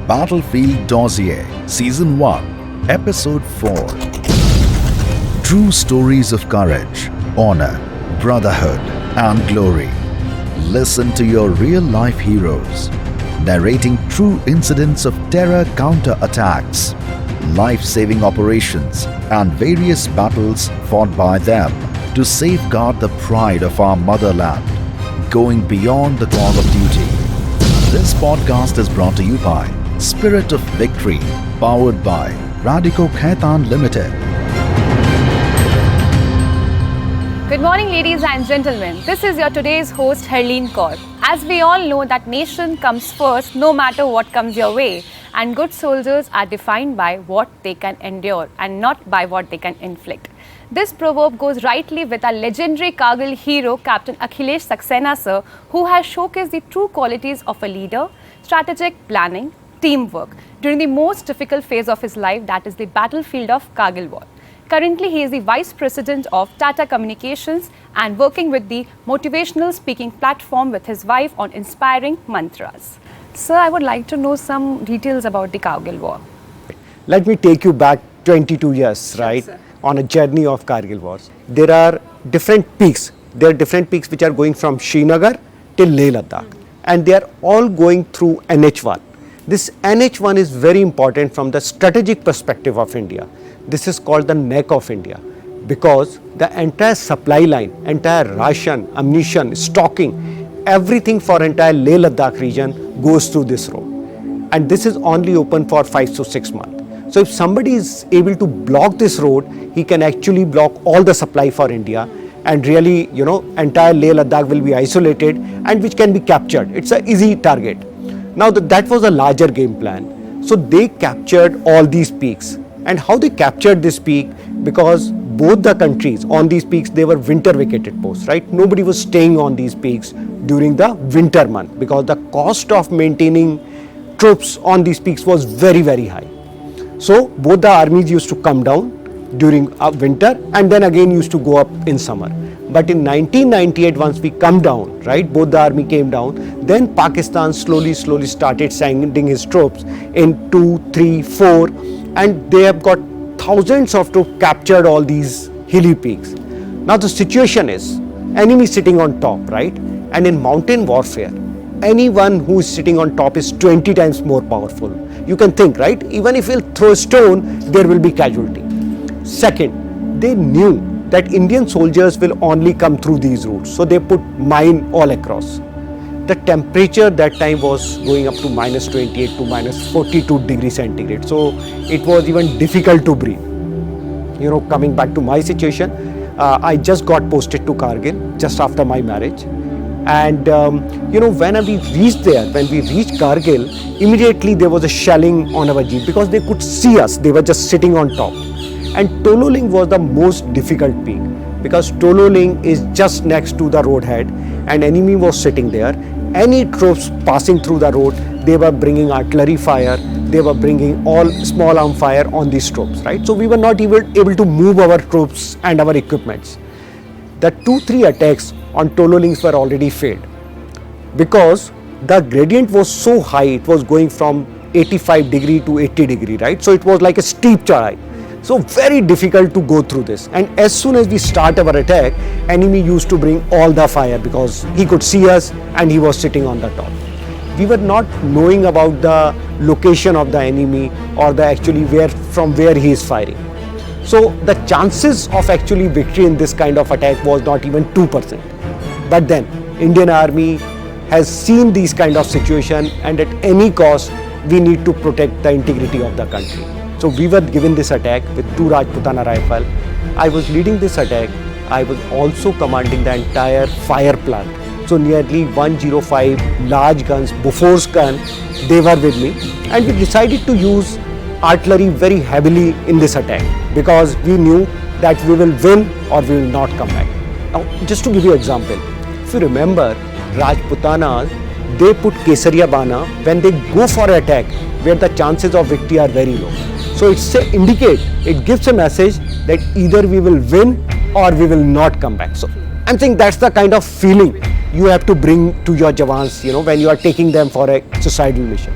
Battlefield Dossier, Season 1, Episode 4. True stories of courage, honor, brotherhood, and glory. Listen to your real-life heroes, narrating true incidents of terror counter-attacks, life-saving operations, and various battles fought by them to safeguard the pride of our motherland, going beyond the call of duty. This podcast is brought to you by Spirit of Victory, powered by Radico Khaitan Limited. Good morning, ladies and gentlemen. This is your today's host, Harleen Kaur. As we all know that nation comes first no matter what comes your way, and good soldiers are defined by what they can endure and not by what they can inflict. This proverb goes rightly with our legendary Kargil hero, Captain Akhilesh Saxena sir, who has showcased the true qualities of a leader, strategic planning, teamwork during the most difficult phase of his life, that is the battlefield of Kargil War. Currently, he is the Vice President of Tata Communications and working with the motivational speaking platform with his wife on inspiring mantras. Sir, I would like to know some details about the Kargil War. Let me take you back 22 years, right, sir. On a journey of Kargil Wars. There are different peaks. There are different peaks which are going from Srinagar till Leh Ladakh, and they are all going through NH1. This NH1 is very important from the strategic perspective of India. This is called the neck of India because the entire supply line, entire ration, ammunition, stocking, everything for entire Leh Ladakh region goes through this road. And this is only open for 5 to 6 months. So if somebody is able to block this road, he can actually block all the supply for India, and really, entire Leh Ladakh will be isolated and which can be captured. It's an easy target. Now that was a larger game plan. So they captured all these peaks. And how they captured this peak? Because both the countries on these peaks, they were winter vacated posts, right? Nobody was staying on these peaks during the winter month because the cost of maintaining troops on these peaks was very, very high. So both the armies used to come down during winter and then again used to go up in summer. But in 1998, once we come down, right, both the army came down, then Pakistan slowly started sending his troops in 2, 3, 4, and they have got thousands of troops captured all these hilly peaks. Now the situation is, enemy sitting on top, right? And in mountain warfare, anyone who is sitting on top is 20 times more powerful. You can think, right? Even if he'll throw a stone, there will be casualty. Second, they knew that Indian soldiers will only come through these routes. So they put mine all across. The temperature that time was going up to minus 28 to minus 42 degrees centigrade. So it was even difficult to breathe. Coming back to my situation, I just got posted to Kargil just after my marriage. And, when we reached there, when we reached Kargil, immediately there was a shelling on our jeep because they could see us. They were just sitting on top. And Tololing was the most difficult peak because Tololing is just next to the roadhead and enemy was sitting there. Any troops passing through the road, they were bringing artillery fire, they were bringing all small arm fire on these troops, right? So we were not even able to move our troops and our equipments. The 2-3 attacks on Tololings were already failed because the gradient was so high, it was going from 85 degree to 80 degree, right? So it was like a steep chadai. So very difficult to go through this. And as soon as we start our attack, enemy used to bring all the fire because he could see us and he was sitting on the top. We were not knowing about the location of the enemy or from where he is firing. So the chances of actually victory in this kind of attack was not even 2%. But then Indian Army has seen these kind of situation, and at any cost we need to protect the integrity of the country. So we were given this attack with 2 Rajputana rifle. I was leading this attack. I was also commanding the entire fire plant. So nearly 105 large guns, Bofors gun, they were with me. And we decided to use artillery very heavily in this attack because we knew that we will win or we will not come back. Now, just to give you an example, if you remember, Rajputanas, they put Kesaria Bana when they go for an attack where the chances of victory are very low. So it gives a message that either we will win or we will not come back. So I think that's the kind of feeling you have to bring to your Jawans, when you are taking them for a suicidal mission.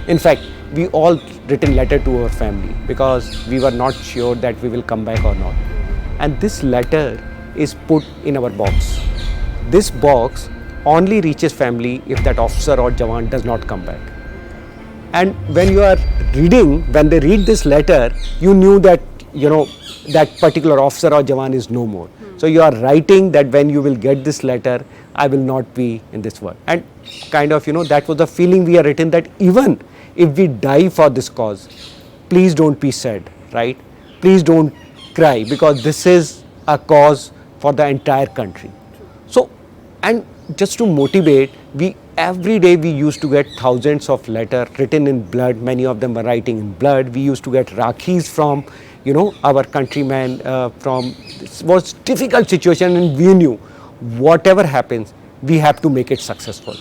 In fact, we all written letter to our family because we were not sure that we will come back or not. And this letter is put in our box. This box only reaches family if that officer or Jawan does not come back. And when you are reading, when they read this letter, you knew that, that particular officer or Jawan is no more. So you are writing that when you will get this letter, I will not be in this world. And kind of, that was the feeling we are written, that even if we die for this cause, please don't be sad, right? Please don't cry, because this is a cause for the entire country. So, and just to motivate, every day we used to get thousands of letters written in blood. Many of them were writing in blood. We used to get rakhis from, our countrymen. This was difficult situation, and we knew whatever happens, we have to make it successful.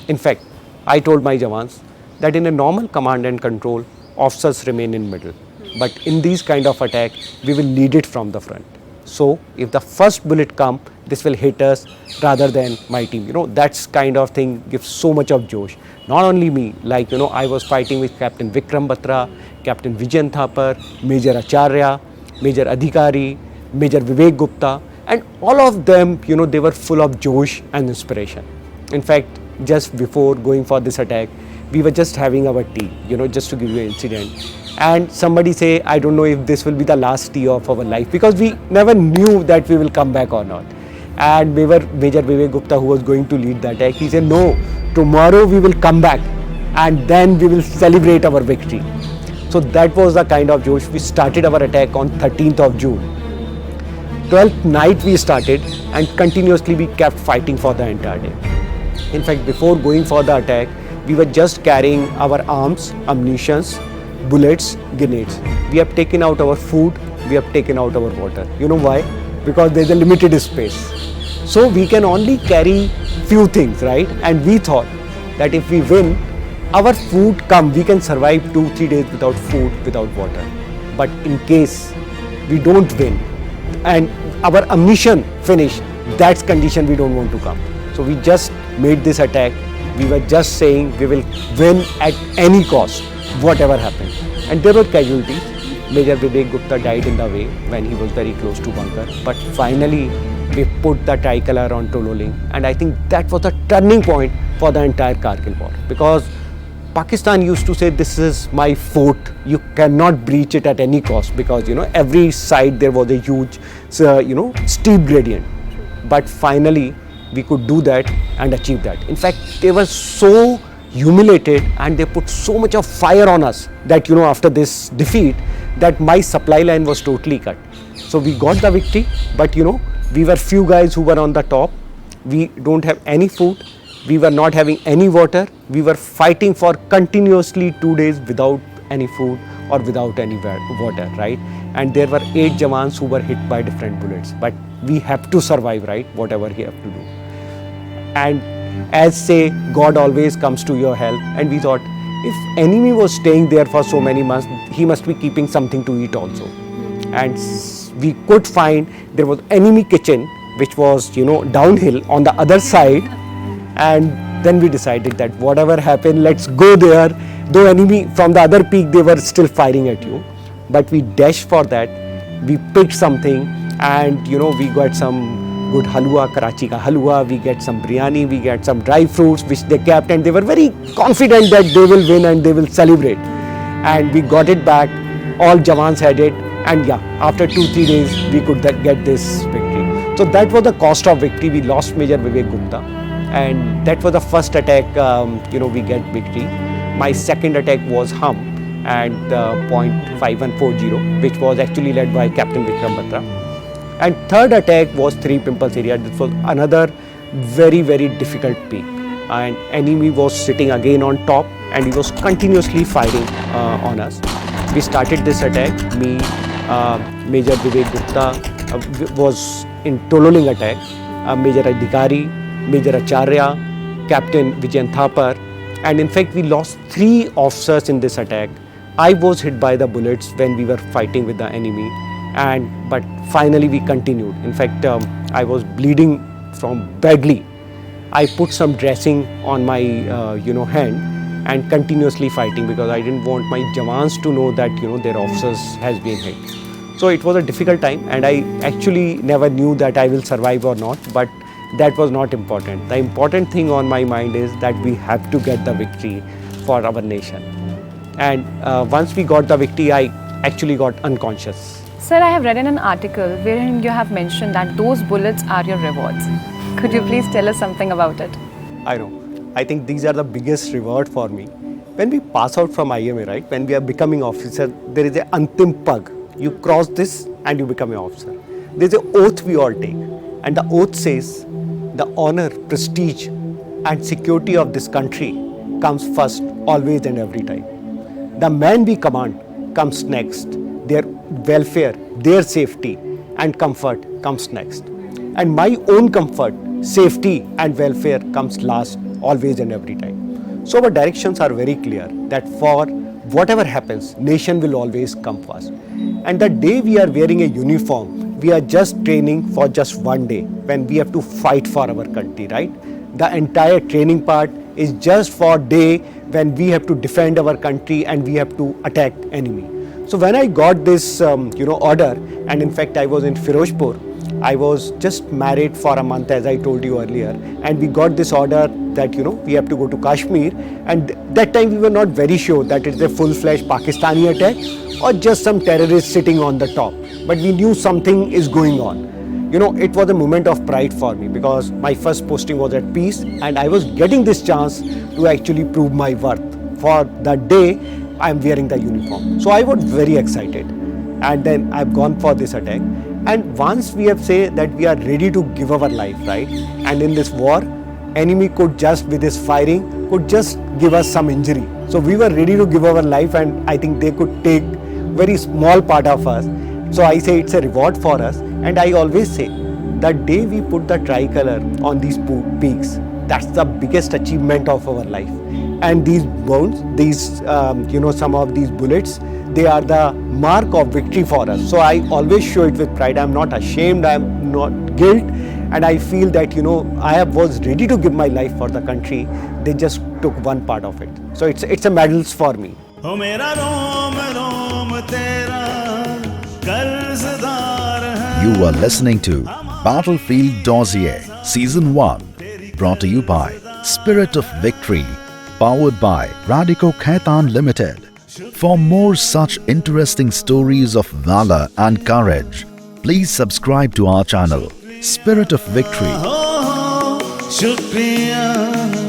In fact, I told my Jawans that in a normal command and control, officers remain in middle. But in these kind of attack, we will lead it from the front. So if the first bullet come, this will hit us rather than my team. That's kind of thing gives so much of josh. Not only me, like, I was fighting with Captain Vikram Batra, Captain Vijayan Thapar, Major Acharya, Major Adhikari, Major Vivek Gupta, and all of them, they were full of josh and inspiration. In fact, just before going for this attack, we were just having our tea, just to give you an incident. And somebody say, I don't know if this will be the last tea of our life, because we never knew that we will come back or not. And Major Vivek Gupta, who was going to lead the attack, he said, no, tomorrow we will come back and then we will celebrate our victory. So that was the kind of josh. We started our attack on 13th of June. 12th night we started, and continuously we kept fighting for the entire day. In fact, before going for the attack, we were just carrying our arms, ammunitions, bullets, grenades. We have taken out our food, we have taken out our water. You know why? Because there is a limited space. So we can only carry few things, right? And we thought that if we win, our food come, we can survive 2-3 days without food, without water. But in case we don't win and our ammunition finish, that's condition we don't want to come. So we just made this attack. We were just saying we will win at any cost, whatever happens. And there were casualties. Major Vivek Gupta died in the way when he was very close to bunker. But finally, we put the tricolor on Tololing. And I think that was the turning point for the entire Kargil war. Because Pakistan used to say, this is my fort, you cannot breach it at any cost, because every side there was a huge steep gradient. But finally we could do that and achieve that. In fact, they were so humiliated and they put so much of fire on us that after this defeat, that my supply line was totally cut. So we got the victory, but we were few guys who were on the top. We don't have any food. We were not having any water. We were fighting for continuously 2 days without any food or without any water, right? And there were 8 Jawans who were hit by different bullets. But we have to survive, right? Whatever we have to do. And as say, God always comes to your help. And we thought, if enemy was staying there for so many months, he must be keeping something to eat also. And we could find there was enemy kitchen, which was downhill on the other side. And then we decided that whatever happened, let's go there. Though enemy from the other peak, they were still firing at you. But we dashed for that. We picked something, and we got some good halwa, Karachi ka halwa. We get some biryani, we get some dry fruits which they kept, and they were very confident that they will win and they will celebrate. And we got it back. All Jawans had it, and after 2-3 days we could get this victory. So that was the cost of victory. We lost Major Vivek Gupta. And that was the first attack, we get victory. My second attack was Hum and point 5140, which was actually led by Captain Vikram Batra. And third attack was 3 Pimples area. This was another very, very difficult peak. And enemy was sitting again on top, and he was continuously firing on us. We started this attack. Me, Major Vivek Gupta was in Tololing attack. Major Adhikari, Major Acharya, Captain Vijayan Thapar, and in fact we lost 3 officers in this attack. I was hit by the bullets when we were fighting with the enemy, but finally we continued. In fact, I was bleeding from badly. I put some dressing on my hand, and continuously fighting, because I didn't want my Jawans to know that their officers has been hit. So it was a difficult time, and I actually never knew that I will survive or not, but that was not important. The important thing on my mind is that we have to get the victory for our nation. And once we got the victory, I actually got unconscious. Sir, I have read in an article wherein you have mentioned that those bullets are your rewards. Could you please tell us something about it? I know. I think these are the biggest reward for me. When we pass out from IMA, right, when we are becoming officer, there is a Antim Pag. You cross this and you become an officer. There is an oath we all take. And the oath says, the honor, prestige and security of this country comes first, always and every time. The man we command comes next. Their welfare, their safety and comfort comes next. And my own comfort, safety and welfare comes last, always and every time. So our directions are very clear that for whatever happens, nation will always come first. And the day we are wearing a uniform, we are just training for just one day when we have to fight for our country, right? The entire training part is just for day when we have to defend our country and we have to attack enemy. So when I got this order, and in fact I was in Firozpur, I was just married for a month, as I told you earlier, and we got this order that we have to go to Kashmir, and that time we were not very sure that it's a full-fledged Pakistani attack or just some terrorists sitting on the top, but we knew something is going on. It was a moment of pride for me, because my first posting was at Peace, and I was getting this chance to actually prove my worth for the day I am wearing the uniform. So I was very excited, and then I've gone for this attack. And once we have said that we are ready to give our life, right? And in this war, enemy could just, with his firing, could just give us some injury. So we were ready to give our life, and I think they could take very small part of us. So I say it's a reward for us. And I always say, the day we put the tricolor on these peaks, that's the biggest achievement of our life. And these bones, these, some of these bullets, they are the mark of victory for us. So I always show it with pride. I'm not ashamed, I'm not guilt, and I feel that I was ready to give my life for the country. They just took one part of it. So it's a medals for me. You are listening to Battlefield Dossier Season 1, brought to you by Spirit of Victory, powered by Radico Khaitan Limited. For more such interesting stories of valor and courage, please subscribe to our channel, Spirit of Victory. Shukriya.